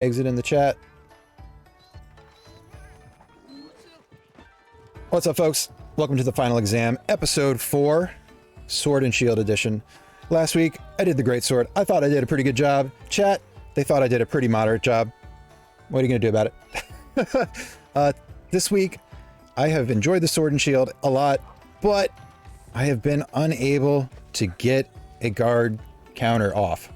Exit in the chat. What's up, folks? Welcome to the final exam, episode 4, Sword and Shield edition. Last week, I did the Great Sword. I thought I did a pretty good job. Chat, they thought I did a pretty moderate job. What are you going to do about it? This week, I have enjoyed the Sword and Shield a lot, but I have been unable to get a guard counter off.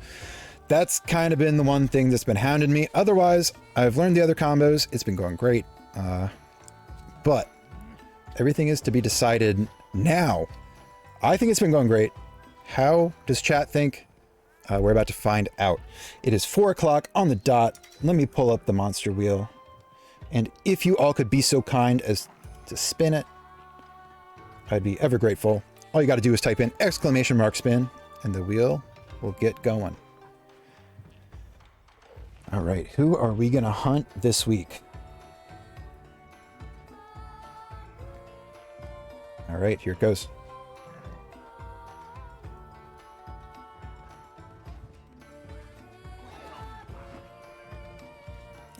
That's kind of been the one thing that's been hounding me. Otherwise, I've learned the other combos. It's been going great. But everything is to be decided now. I think it's been going great. How does chat think? We're about to find out. It is 4 o'clock on the dot. Let me pull up the monster wheel. And if you all could be so kind as to spin it, I'd be ever grateful. All you got to do is type in !spin and the wheel will get going. All right, who are we going to hunt this week? All right, here it goes.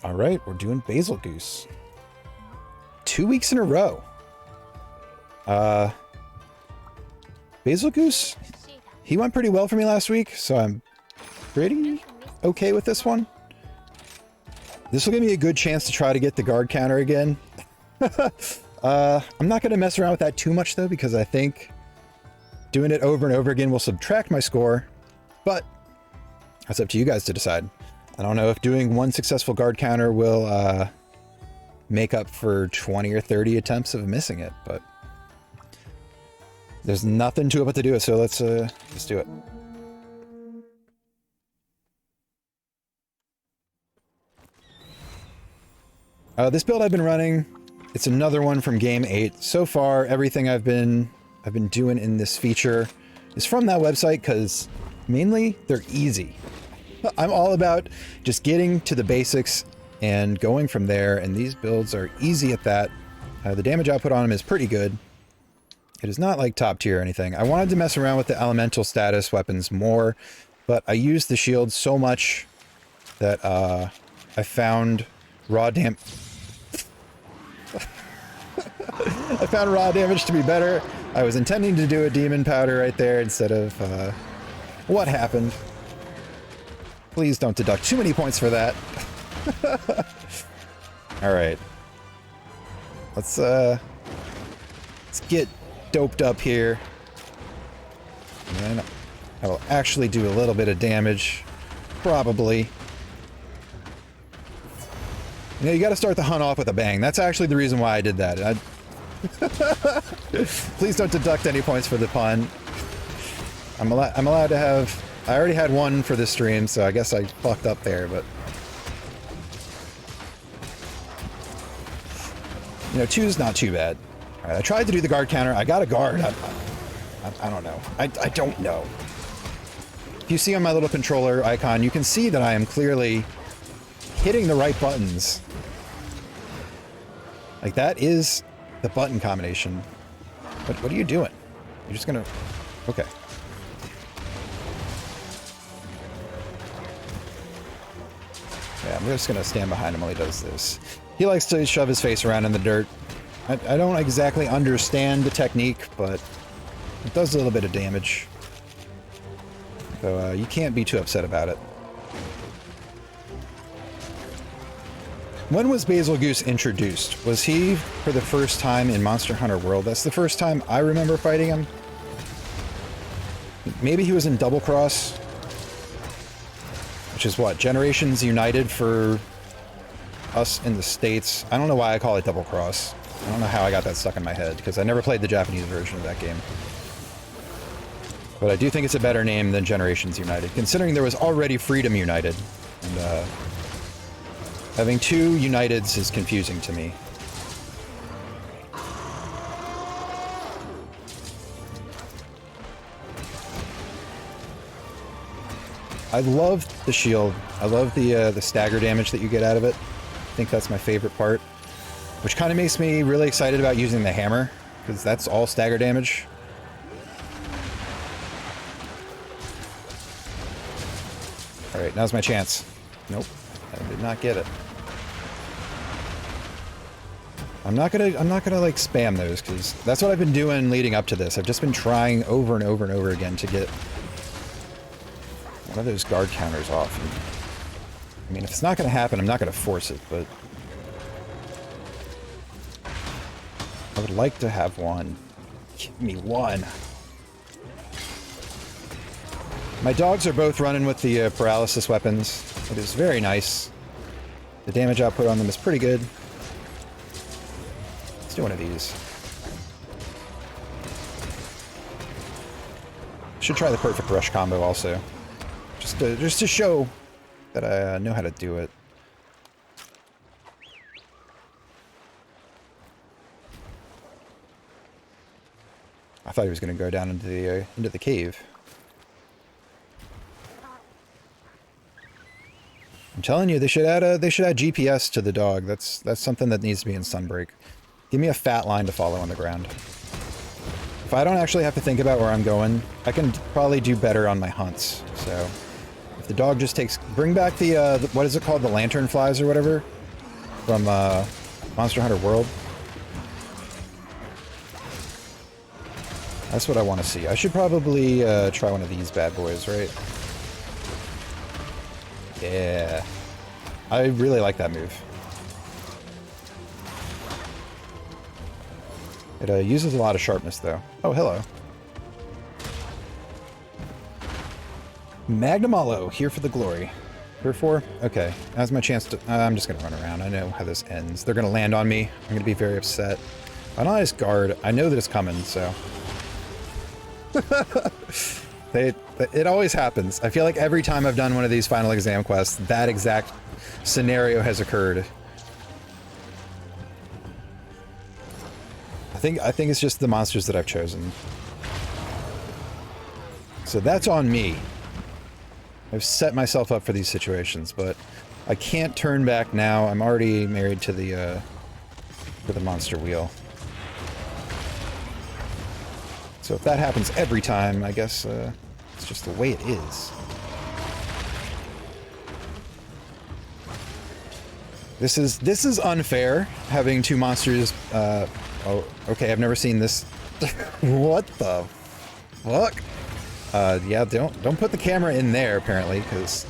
All right, we're doing Basil Goose. 2 weeks in a row. Basil Goose, he went pretty well for me last week, so I'm pretty okay with this one. This will give me a good chance to try to get the guard counter again. I'm not going to mess around with that too much, though, because I think doing it over and over again will subtract my score. But that's up to you guys to decide. I don't know if doing one successful guard counter will make up for 20 or 30 attempts of missing it, but there's nothing to it but to do it, so let's do it. This build I've been running, it's another one from game 8. So far, everything I've been doing in this feature is from that website, because mainly they're easy. I'm all about just getting to the basics and going from there, and these builds are easy at that. The damage output on them is pretty good. It is not like top tier or anything. I wanted to mess around with the elemental status weapons more, but I used the shield so much that I found raw damage. I found raw damage to be better. I was intending to do a demon powder right there instead of what happened. Please don't deduct too many points for that. All right. Let's get doped up here. And I will actually do a little bit of damage. Probably. You know, you got to start the hunt off with a bang. That's actually the reason why I did that. Please don't deduct any points for the pun. I'm allowed to have... I already had one for this stream, so I guess I fucked up there, but... You know, 2's not too bad. All right, I tried to do the guard counter. I got a guard. I don't know. I don't know. If you see on my little controller icon, you can see that I am clearly hitting the right buttons. Like, that is the button combination. What are you doing? You're just gonna... Okay. Yeah, I'm just gonna stand behind him while he does this. He likes to shove his face around in the dirt. I don't exactly understand the technique, but it does a little bit of damage. So you can't be too upset about it. When was Basil Goose introduced? Was he for the first time in Monster Hunter World? That's the first time I remember fighting him. Maybe he was in Double Cross. Which is what? Generations United for us in the States. I don't know why I call it Double Cross. I don't know how I got that stuck in my head, because I never played the Japanese version of that game. But I do think it's a better name than Generations United, considering there was already Freedom United. And, having two Uniteds is confusing to me. I love the shield. I love the stagger damage that you get out of it. I think that's my favorite part. Which kind of makes me really excited about using the hammer, because that's all stagger damage. Alright, now's my chance. Nope. I did not get it. I'm not gonna like spam those, because that's what I've been doing leading up to this. I've just been trying over and over and over again to get one of those guard counters off. And, I mean, if it's not gonna happen, I'm not gonna force it, but I would like to have one. Give me one. My dogs are both running with the paralysis weapons. It is very nice. The damage output on them is pretty good. Let's do one of these. Should try the perfect rush combo also. Just to show that I know how to do it. I thought he was going to go down into the cave. I'm telling you, they should add GPS to the dog. That's something that needs to be in Sunbreak. Give me a fat line to follow on the ground. If I don't actually have to think about where I'm going, I can probably do better on my hunts. So, if the dog just bring back the what is it called, the lantern flies or whatever, from Monster Hunter World. That's what I want to see. I should probably try one of these bad boys, right? Yeah. I really like that move. It uses a lot of sharpness, though. Oh, hello. Magnamalo, here for the glory. Here for? Okay. Now's my chance to... I'm just going to run around. I know how this ends. They're going to land on me. I'm going to be very upset. Why don't I just guard? I know that it's coming, so... It always happens. I feel like every time I've done one of these final exam quests, that exact scenario has occurred. I think it's just the monsters that I've chosen. So that's on me. I've set myself up for these situations, but I can't turn back now. I'm already married to the monster wheel. So if that happens every time, I guess it's just the way it is. This is unfair, having two monsters. Oh, okay. I've never seen this. What the fuck? Yeah, don't put the camera in there apparently, because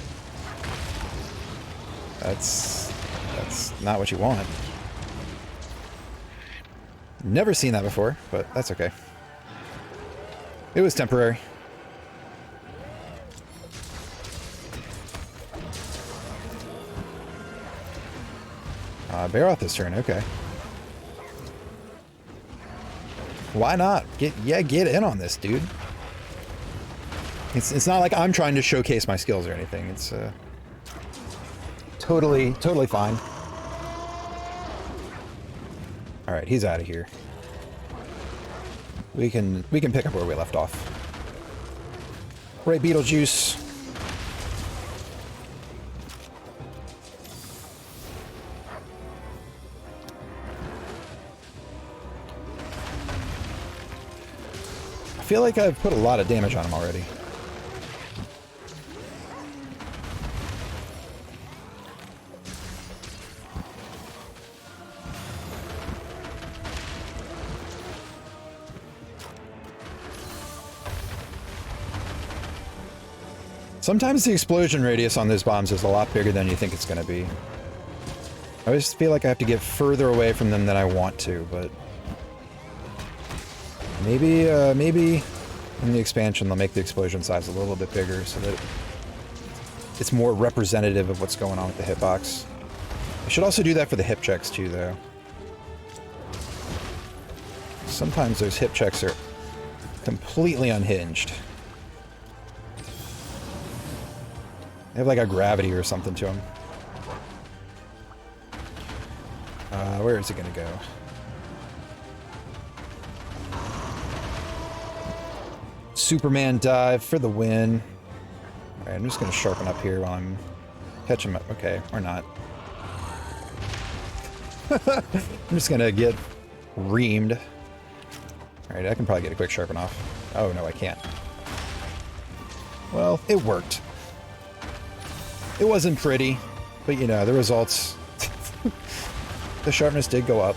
that's not what you want. Never seen that before, but that's okay. It was temporary. Bear off this turn, okay. Why not? Get in on this, dude. It's not like I'm trying to showcase my skills or anything. It's totally fine. All right, he's out of here. We can pick up where we left off. Right, Beetlejuice. I feel like I've put a lot of damage on him already. Sometimes the explosion radius on those bombs is a lot bigger than you think it's going to be. I always feel like I have to get further away from them than I want to, but... Maybe in the expansion they'll make the explosion size a little bit bigger so that it's more representative of what's going on with the hitbox. I should also do that for the hip checks too, though. Sometimes those hip checks are completely unhinged. They have like a gravity or something to them. Where is it gonna go? Superman dive for the win. Alright, I'm just gonna sharpen up here while I'm catching him up. Okay, or not. I'm just gonna get reamed. Alright, I can probably get a quick sharpen off. Oh no, I can't. Well, it worked. It wasn't pretty, But you know, the results, the sharpness did go up.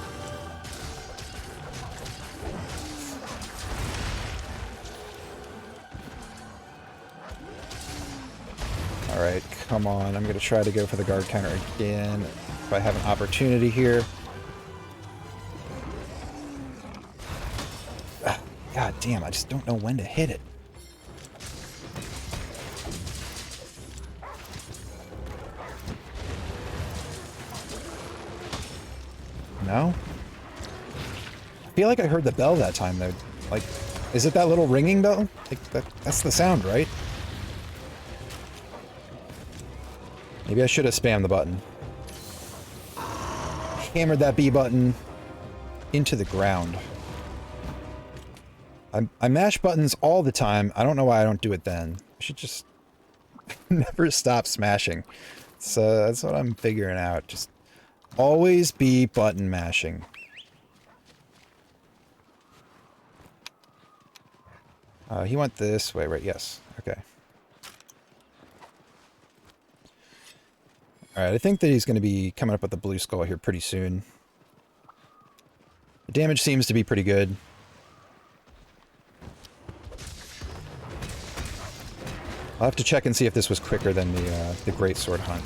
Alright, come on. I'm going to try to go for the guard counter again if I have an opportunity here. God damn, I just don't know when to hit it. No? I feel like I heard the bell that time, though. Like, is it that little ringing bell? Like, that's the sound, right? Maybe I should have spammed the button. Hammered that B button into the ground. I mash buttons all the time. I don't know why I don't do it then. I should just never stop smashing. So that's what I'm figuring out. Just always be button mashing. He went this way, right? Yes. Okay. Alright, I think that he's going to be coming up with the blue skull here pretty soon. The damage seems to be pretty good. I'll have to check and see if this was quicker than the Great Sword Hunt,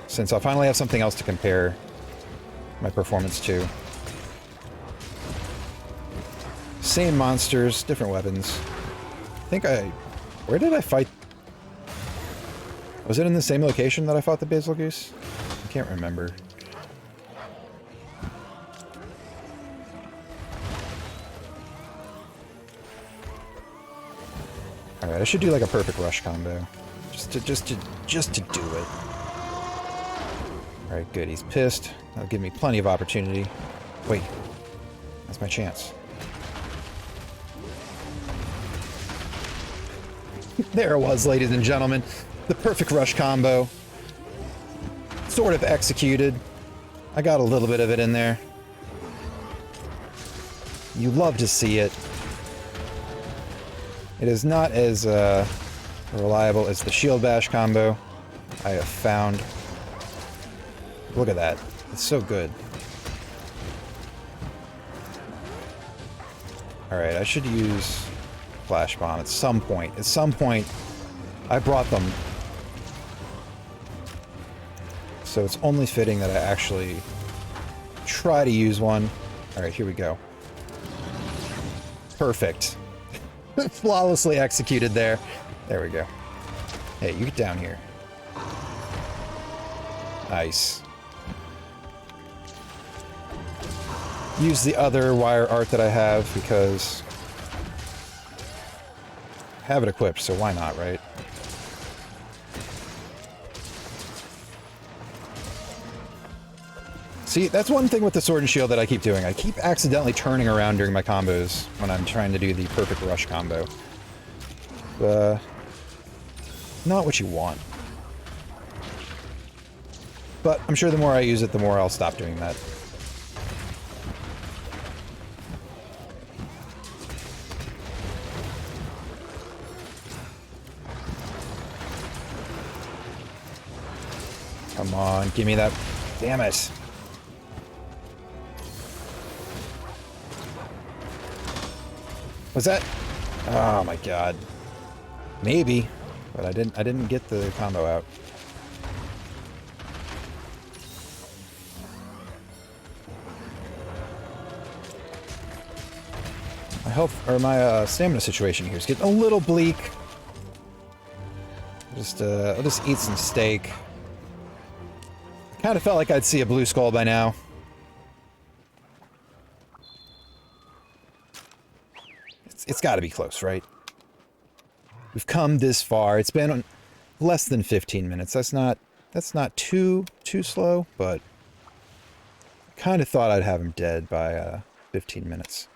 since I'll finally have something else to compare my performance to. Same monsters, different weapons. I think where did I fight? Was it in the same location that I fought the Basil Goose? I can't remember. Alright, I should do like a perfect rush combo. Just to do it. Alright, good. He's pissed. That'll give me plenty of opportunity. Wait. That's my chance. There it was, ladies and gentlemen. The perfect rush combo. Sort of executed. I got a little bit of it in there. You love to see it. It is not as reliable as the shield bash combo I have found. Look at that. It's so good. Alright, I should use Flash Bomb at some point. At some point, I brought them. So it's only fitting that I actually try to use one. Alright, here we go. Perfect. Flawlessly executed there. There we go. Hey, you get down here. Nice. Use the other wire art that I have because I have it equipped, so why not, right? See, that's one thing with the sword and shield that I keep doing. I keep accidentally turning around during my combos when I'm trying to do the perfect rush combo. Not what you want. But I'm sure the more I use it, the more I'll stop doing that. Come on, give me that. Damn it. Was that? Oh my god. Maybe, but I didn't get the combo out. My health or my stamina situation here is getting a little bleak. I'll just eat some steak. Kind of felt like I'd see a blue skull by now. It's got to be close, right? We've come this far. It's been less than 15 minutes. That's not too slow, but I kind of thought I'd have him dead by 15 minutes.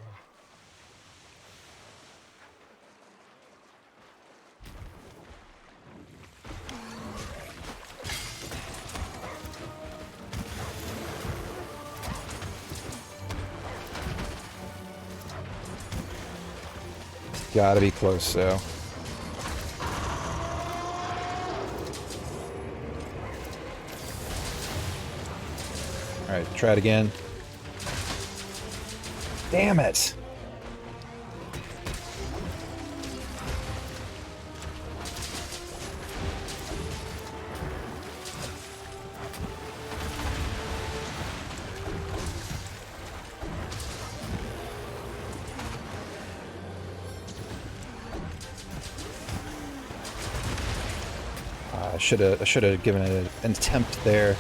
Gotta be close, though. Alright, try it again. Damn it! I should have given it an attempt there.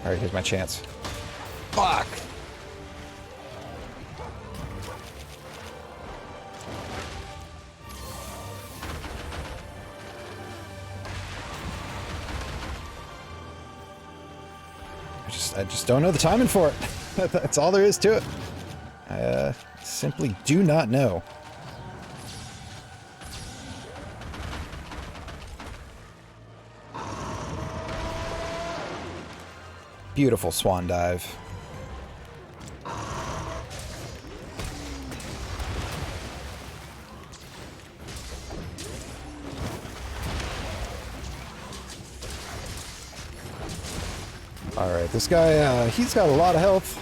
Alright, here's my chance. Fuck! I just don't know the timing for it. That's all there is to it. I simply do not know. Beautiful swan dive. All right, this guy, he's got a lot of health.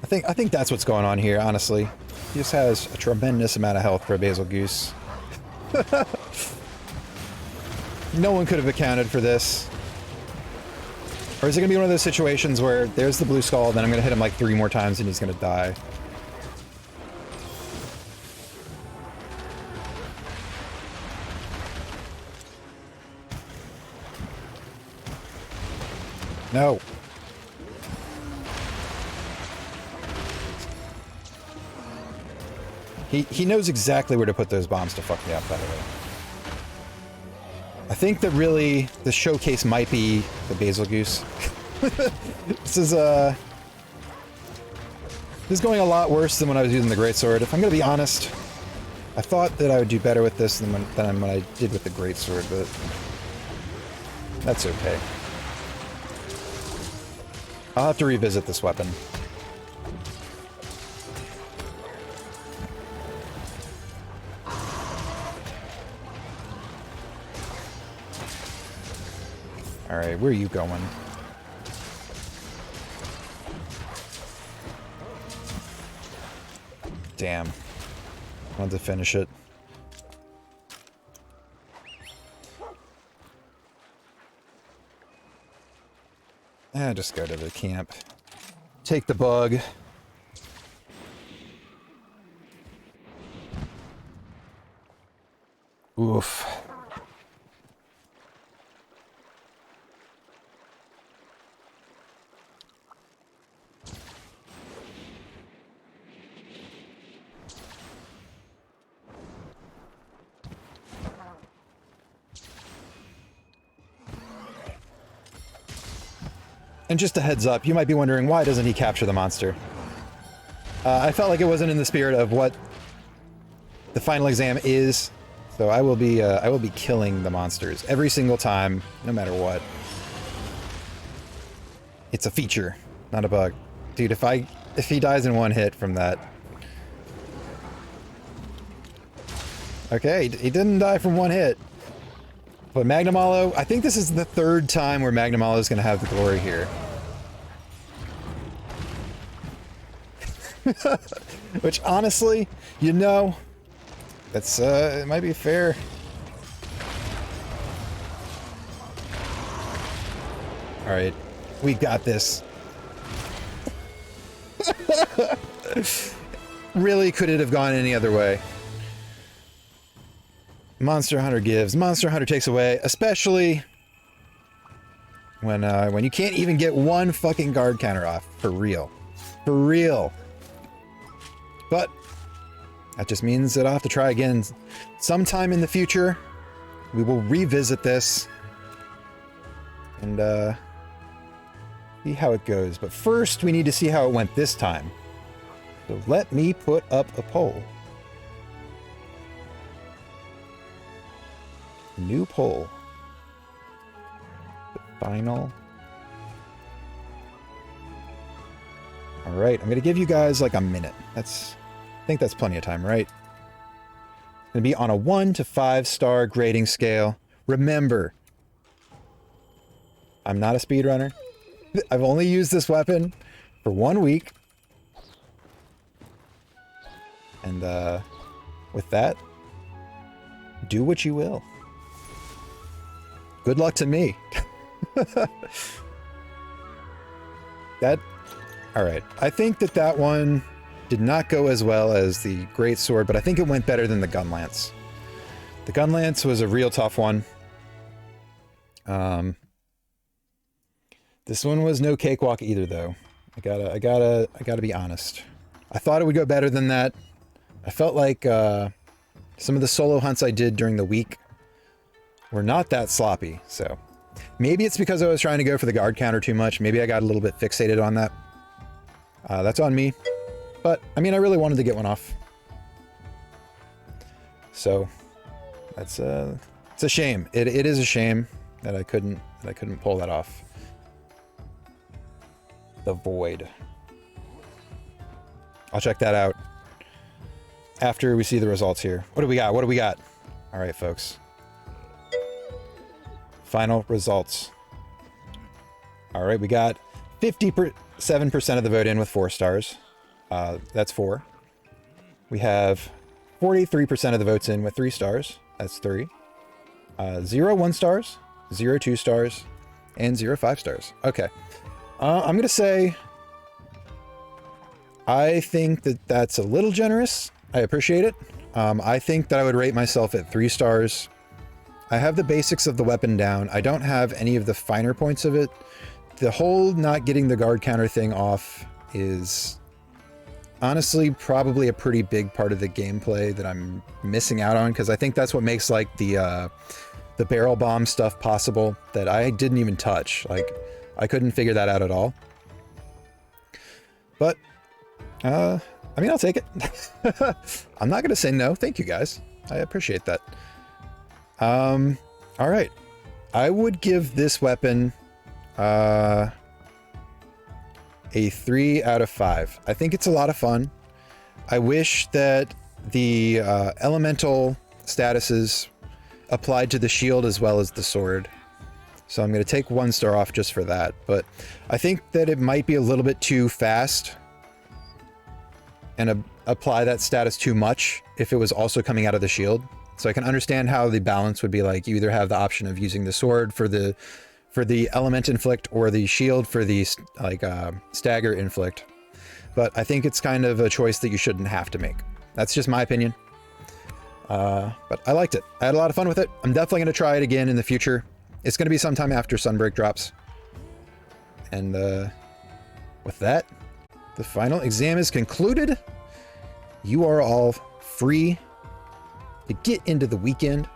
I think that's what's going on here, honestly. He just has a tremendous amount of health for a Basil Goose. No one could have accounted for this. Or is it going to be one of those situations where there's the blue skull, then I'm going to hit him like 3 more times and he's going to die? No. He knows exactly where to put those bombs to fuck me up, by the way. I think that really the showcase might be the Basil Goose. This is going a lot worse than when I was using the Greatsword. If I'm going to be honest, I thought that I would do better with this than when I did with the Greatsword, but that's okay. I'll have to revisit this weapon. Alright, where are you going? Damn. I wanted to finish it. Just go to the camp. Take the bug. Oof. And just a heads up, you might be wondering, why doesn't he capture the monster? I felt like it wasn't in the spirit of what the final exam is, so I will be killing the monsters every single time, no matter what. It's a feature, not a bug. Dude, if he dies in one hit from that... Okay, he didn't die from one hit. But Magnum Hollow, I think this is the 3rd time where Magnum Hollow is going to have the glory here. Which, honestly, you know, that's, it might be fair. Alright, we got this. Really, could it have gone any other way? Monster Hunter gives, Monster Hunter takes away, especially when you can't even get one fucking guard counter off. For real. For real. But that just means that I'll have to try again sometime in the future. We will revisit this and see how it goes. But first, we need to see how it went this time. So let me put up a poll. New poll. The final. Alright, I'm gonna give you guys like a minute. I think that's plenty of time, right? It's going to be on a 1 to 5 star grading scale. Remember, I'm not a speedrunner. I've only used this weapon for 1 week. And with that, do what you will. Good luck to me. All right. I think that one did not go as well as the Great Sword, but I think it went better than the Gun Lance. The Gun Lance was a real tough one. This one was no cakewalk either, though. I gotta be honest. I thought it would go better than that. I felt like some of the solo hunts I did during the week were not that sloppy, so maybe it's because I was trying to go for the guard counter too much. Maybe I got a little bit fixated on that. That's on me. But, I mean, I really wanted to get one off. So, it's a shame. It is a shame that I couldn't pull that off. The Void. I'll check that out after we see the results here. What do we got? What do we got? All right, folks. Final results. All right, we got 57% of the vote in with 4 stars. That's 4. We have 43% of the votes in with 3 stars. That's 3. 0 1 stars, 0 2 stars, and 0 5 stars. Okay. I'm going to say I think that's a little generous. I appreciate it. I think that I would rate myself at 3 stars. I have the basics of the weapon down. I don't have any of the finer points of it. The whole not getting the guard counter thing off is honestly probably a pretty big part of the gameplay that I'm missing out on, because I think that's what makes like the barrel bomb stuff possible that I didn't even touch. Like, I couldn't figure that out at all. But I mean, I'll take it. I'm not gonna say no. Thank you guys. I appreciate that. All right. I would give this weapon a 3 out of 5. I think it's a lot of fun. I wish that the elemental statuses applied to the shield as well as the sword. So I'm going to take 1 star off just for that. But I think that it might be a little bit too fast and apply that status too much if it was also coming out of the shield. So I can understand how the balance would be like you either have the option of using the sword for the element inflict or the shield for the stagger inflict. But I think it's kind of a choice that you shouldn't have to make. That's just my opinion. But I liked it. I had a lot of fun with it. I'm definitely going to try it again in the future. It's going to be sometime after Sunbreak drops. And with that, the final exam is concluded. You are all free to get into the weekend